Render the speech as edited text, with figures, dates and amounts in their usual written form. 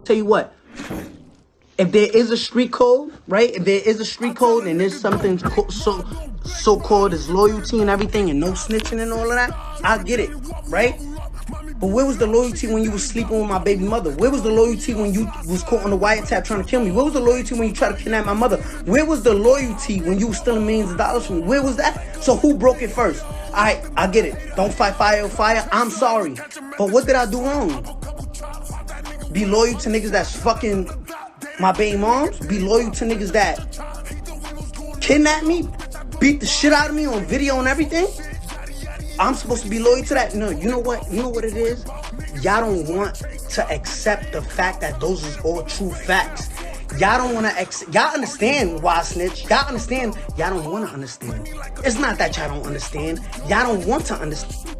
Tell you what, if there is a street code, right? If there is a street code and there's something so-called as loyalty and everything and no snitching and all of that, I get it, right? But where was the loyalty when you was sleeping with my baby mother? Where was the loyalty when you was caught on the wiretap trying to kill me? Where was the loyalty when you tried to kidnap my mother? Where was the loyalty when you was stealing millions of dollars from me? Where was that? So who broke it first? Alright, I get it. Don't fight fire with fire. I'm sorry. But what did I do wrong? Be loyal to niggas that's fucking my baby moms? Be loyal to niggas that kidnap me? Beat the shit out of me on video and everything? I'm supposed to be loyal to that? No, you know what? You know what it is? Y'all don't want to accept the fact that those is all true facts. Y'all don't want to accept. Y'all understand why I snitch. Y'all understand. Y'all don't want to understand. It's not that y'all don't understand. Y'all don't want to understand.